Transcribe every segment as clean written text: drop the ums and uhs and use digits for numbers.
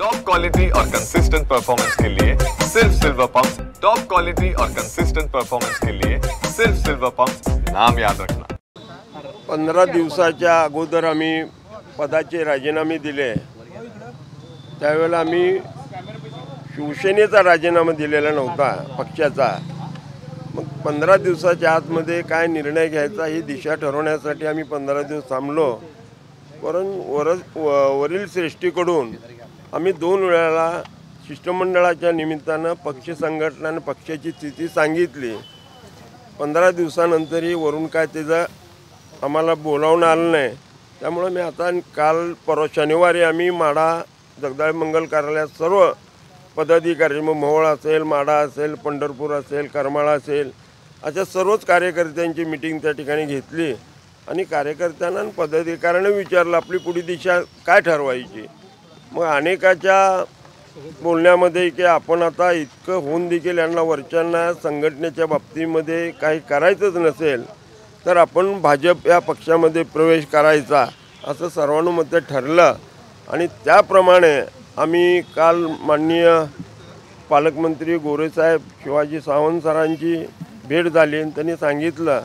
Top quality और consistent performance के लिए सिर्फ सिल्वर पंप्स। टॉप क्वालिटी और कंसिस्टेंट परफॉर्मेंस के लिए सिर्फ सिल्वर पंप्स, नाम याद रखना। 15 दिवसाच्या अगोदर आम्ही पदाचे राजीनामे दिले। त्यावेळेला आम्ही शिवसेनेचा राजीनामा दिलेला नव्हता, पक्षाचा। मग 15 दिवसाच्या आतमध्ये काय निर्णय घ्यायचा ही दिशा ठरवण्यासाठी आम्ही 15 दिवस थांबलो। वरील श्रेष्ठीकडून आम्ही 2 वेळा शिष्टमंडळाच्या निमित्तानं पक्ष संघटना आणि पक्षाची स्थिती सांगितली। 15 दिवसानंतरही वरून काय त्याचं आम्हाला बोलावून आलं नाही। त्यामुळे मी आता काल परवा शनिवारी आम्ही माढा जगदाळे मंगल कार्यालयात सर्व पदाधिकारी, मग मोहोळ असेल, माढा असेल, पंढरपूर असेल, करमाळा असेल, अशा सर्वच कार्यकर्त्यांची मीटिंग त्या ठिकाणी घेतली आणि कार्यकर्त्यांना आणि पदाधिकाऱ्यांना विचारलं आपली पुढील दिशा काय ठरवायची। मग अनेकाच्या बोलण्यामध्ये की आपण आता इतकं होऊन देखील यांना वरच्यांना संघटनेच्या बाबतीमध्ये काही करायचंच नसेल तर आपण भाजप या पक्षामध्ये प्रवेश करायचा असं सर्वानुमते ठरलं। आणि त्याप्रमाणे आम्ही काल माननीय पालकमंत्री गोरेसाहेब शिवाजी सावंत सरांची भेट झाली आणि त्यांनी सांगितलं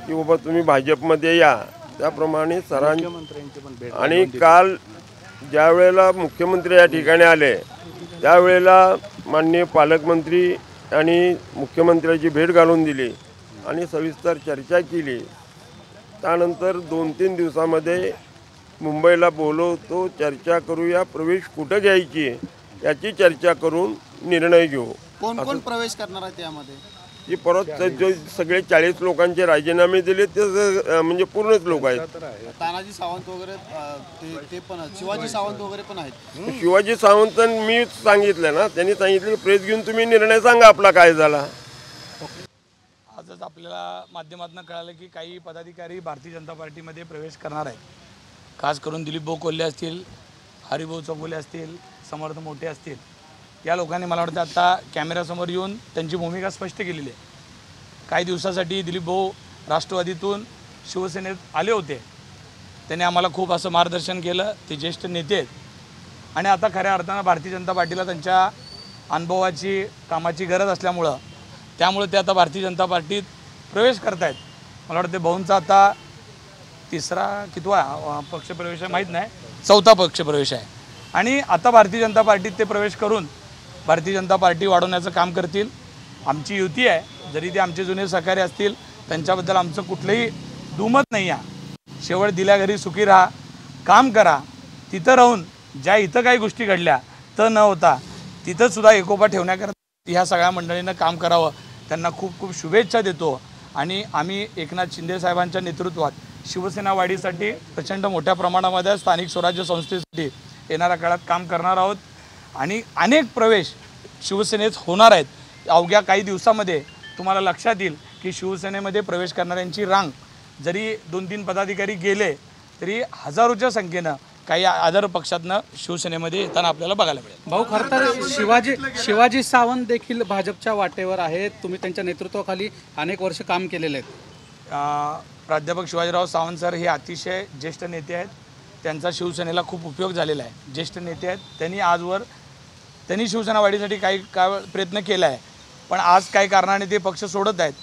की बाबा तुम्ही भाजपमध्ये या। त्याप्रमाणे सरांची आणि काल ज्या वेळेला मुख्यमंत्री या ठिकाणी आले त्यावेळेला माननीय पालकमंत्री आणि मुख्यमंत्र्याची भेट घालून दिली आणि सविस्तर चर्चा केली। त्यानंतर 2-3 दिवसामध्ये मुंबईला बोलवतो, चर्चा करूया, प्रवेश कुठं घ्यायची याची चर्चा करून निर्णय घेऊ। कोण कोण प्रवेश करणार आहे त्यामध्ये? की परत जो सगळे 40 लोकांचे राजीनामे दिले ते म्हणजे पूर्णच लोक आहेत। तानाजी सावंत वगैरे ते पण आहेत, शिवाजी सावंत वगैरे पण आहेत। शिवाजी सावंत मी सांगितलं ना, त्यांनी सांगितलं प्रेस घेऊन तुम्ही निर्णय सांगा आपला काय झाला। आजच आपल्याला माध्यमातून कळालं की काही पदाधिकारी भारतीय जनता पार्टीमध्ये प्रवेश करणार आहेत। खास करून दिलीप भाऊ कोल्हे असतील, हरिभाऊ चौगुले असतील, समर्थ मोठे असतील, या लोकांनी मला वाटतं आता कॅमेऱ्यासमोर येऊन त्यांची भूमिका स्पष्ट केलेली आहे। काही दिवसासाठी दिलीप भाऊ राष्ट्रवादीतून शिवसेनेत आले होते, त्यांनी आम्हाला खूप असं मार्गदर्शन केलं, ते ज्येष्ठ नेते आहेत आणि आता खऱ्या अर्थानं भारतीय जनता पार्टीला त्यांच्या अनुभवाची कामाची गरज असल्यामुळं त्यामुळे ते आता भारतीय जनता पार्टीत प्रवेश करत आहेत। मला वाटतं भाऊंचा आता 3रा कितवा पक्षप्रवेश आहे माहीत नाही, 4था पक्षप्रवेश आहे आणि आता भारतीय जनता पार्टीत ते प्रवेश करून भारतीय जनता पार्टी वाढवण्याचं काम करतील। आमची युती आहे, जरी ते आमचे जुने सहकारी असतील त्यांच्याबद्दल आमचं कुठलंही दुमत नाही आहे। शेवट दिल्या घरी सुखी राहा, काम करा, तिथं राहून ज्या इथं काही गोष्टी घडल्या तर न होता तिथंसुद्धा एकोपा ठेवण्याकरता ह्या सगळ्या मंडळींना काम करावं, त्यांना खूप खूप शुभेच्छा देतो। आणि आम्ही एकनाथ शिंदे साहेबांच्या नेतृत्वात शिवसेना वाढीसाठी प्रचंड मोठ्या प्रमाणामध्ये स्थानिक स्वराज्य संस्थेसाठी येणाऱ्या काळात काम करणार आहोत आणि अनेक प्रवेश शिवसेनेत होणार आहेत। अवघ्या काही दिवसामध्ये तुम्हाला लक्षात येईल की शिवसेनेमध्ये प्रवेश करणाऱ्यांची रांग जरी 2-3 पदाधिकारी गेले तरी हजारोच्या संख्येनं काही आदर पक्षातनं शिवसेनेमध्ये येताना आपल्याला बघायला मिळेल। भाऊ, खरं तर शिवाजी सावंत देखील भाजपच्या वाटेवर आहेत, तुम्ही त्यांच्या नेतृत्वाखाली अनेक वर्ष काम केलेले आहेत। प्राध्यापक शिवाजीराव सावंत सर हे अतिशय ज्येष्ठ नेते आहेत, त्यांचा शिवसेनेला खूप उपयोग झालेला आहे। ज्येष्ठ नेते आहेत, त्यांनी शिवसेना वाढीसाठी काही प्रयत्न केला आहे, पण आज काही कारणाने ते पक्ष सोडत आहेत।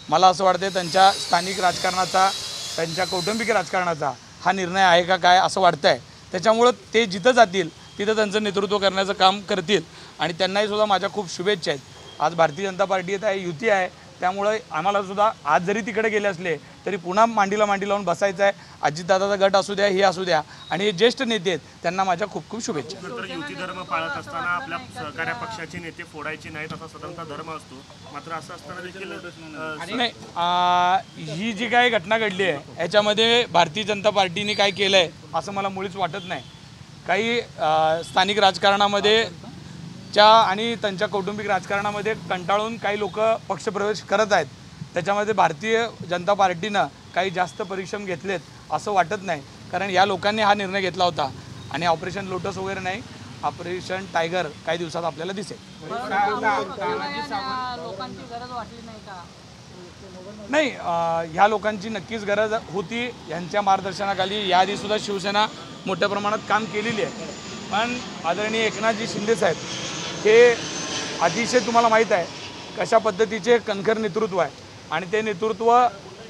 मला असं वाटतं त्यांच्या स्थानिक राजकारणाचा, त्यांच्या कौटुंबिक राजकारणाचा हा निर्णय आहे का काय असं वाटतं आहे। त्याच्यामुळं ते जिथं जातील तिथं त्यांचं नेतृत्व करण्याचं काम करतील आणि त्यांनाही सुद्धा माझ्या खूप शुभेच्छा आहेत। आज भारतीय जनता पार्टी येत आहे, युती आहे, त्यामुळे आम्हाला सुद्धा आज जरी तिकडे गेले असले तरी पुन्हा मांडीला मांडी लावून बसायचं आहे। अजितदादाचा गट असू द्या, हे असू द्या, आणि हे ज्येष्ठ नेते आहेत त्यांना माझ्या खूप खूप शुभेच्छा। युती धर्म पाळत असताना आपल्या सहकार्या पक्षाचे नेते फोडायचे नाहीत असा स्वतंत्र धर्म असतो, मात्र असं असताना देखील नाही, ही जी काही घटना घडली आहे याच्यामध्ये भारतीय जनता पार्टीने काय केलं आहे असं मला मुळीच वाटत नाही। काही स्थानिक राजकारणामध्ये आणि त्यांच्या कौटुंबिक राजकारणामध्ये कंटाळून काही लोक पक्षप्रवेश करत आहेत, त्याच्यामध्ये भारतीय जनता पार्टीनं काही जास्त परिश्रम घेतलेत असं वाटत नाही, कारण या लोकांनी हा निर्णय घेतला होता आणि ऑपरेशन लोटस वगैरे नाही, ऑपरेशन टायगर काही दिवसात आपल्याला दिसेल। नाही, ह्या लोकांची नक्कीच गरज होती, यांच्या मार्गदर्शनाखाली याआधी सुद्धा शिवसेना मोठ्या प्रमाणात काम केलेली आहे। पण आदरणीय एकनाथजी शिंदे साहेब हे अतिशय तुम्हाला माहीत आहे कशा पद्धतीचे कणखर नेतृत्व आहे आणि ते नेतृत्व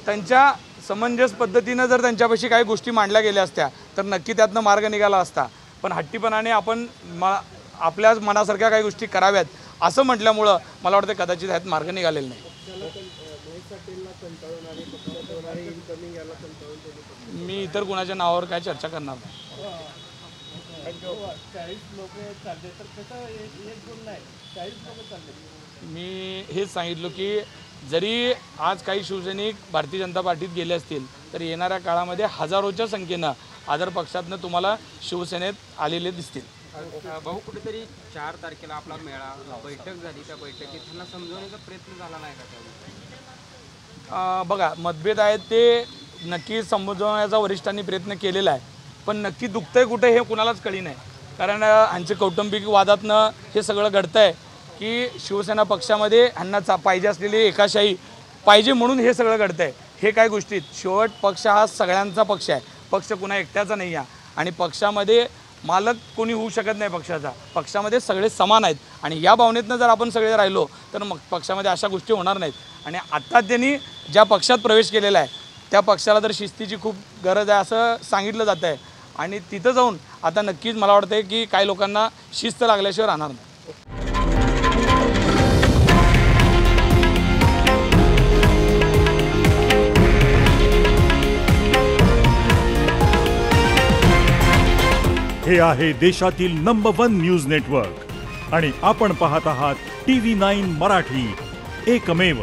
त्यांच्या समंजस पद्धतीनं जर त्यांच्यापाशी काही गोष्टी मांडल्या गेल्या असत्या तर नक्की त्यातनं मार्ग निघाला असता. पण हट्टीपणाने आपण आपल्या मनासारख्या काही गोष्टी कराव्यात असं म्हटल्यामुळं मला वाटतं कदाचित ह्यात मार्ग निघालेला नाही. मी इतर कुणाच्या नावावर काय चर्चा करणार नाही. मी हेच सांगितलं की जरी आज काही शिवसैनिक भारतीय जनता पार्टीत गेले असतील तर येणाऱ्या काळामध्ये हजारोच्या संख्येनं आदर पक्षातनं तुम्हाला शिवसेनेत आलेले दिसतील. भाऊ कुठेतरी 4 तारखेला आपला मेळा बैठक झाली, त्या बैठकीत त्यांना समजवण्याचा प्रयत्न झाला नाही का? बघा मतभेद आहेत ते नक्की समजवण्याचा वरिष्ठांनी प्रयत्न केलेला आहे, पण नक्की दुखतंय कुठे हे कुणालाच कळी नाही. कारण ह्यांचे कौटुंबिक वादातनं हे सगळं घडतं आहे की शिवसेना पक्षामध्ये ह्यांना पाहिजे असलेली एकाशाही पाहिजे म्हणून हे सगळं घडतं आहे. हे काय गोष्टीत शेवट पक्ष हा सगळ्यांचा पक्ष आहे, पक्ष कुणा एकट्याचा नाही आहे आणि पक्षामध्ये मालक कोणी होऊ शकत नाही. पक्षामध्ये सगळे समान आहेत आणि या भावनेतनं जर आपण सगळे राहिलो तर मग पक्षामध्ये अशा गोष्टी होणार नाहीत. आणि आत्ता त्यांनी ज्या पक्षात प्रवेश केलेला आहे त्या पक्षाला तर शिस्तीची खूप गरज आहे असं सांगितलं जातं आहे आणि तिथं जाऊन आता नक्कीच मला वाटतं की काही लोकांना शिस्त लागल्याशिवाय राहणार नाही. हे आहे देशातील नंबर 1 न्यूज नेटवर्क आणि आपण पाहत आहात TV9 मराठी, एकमेव.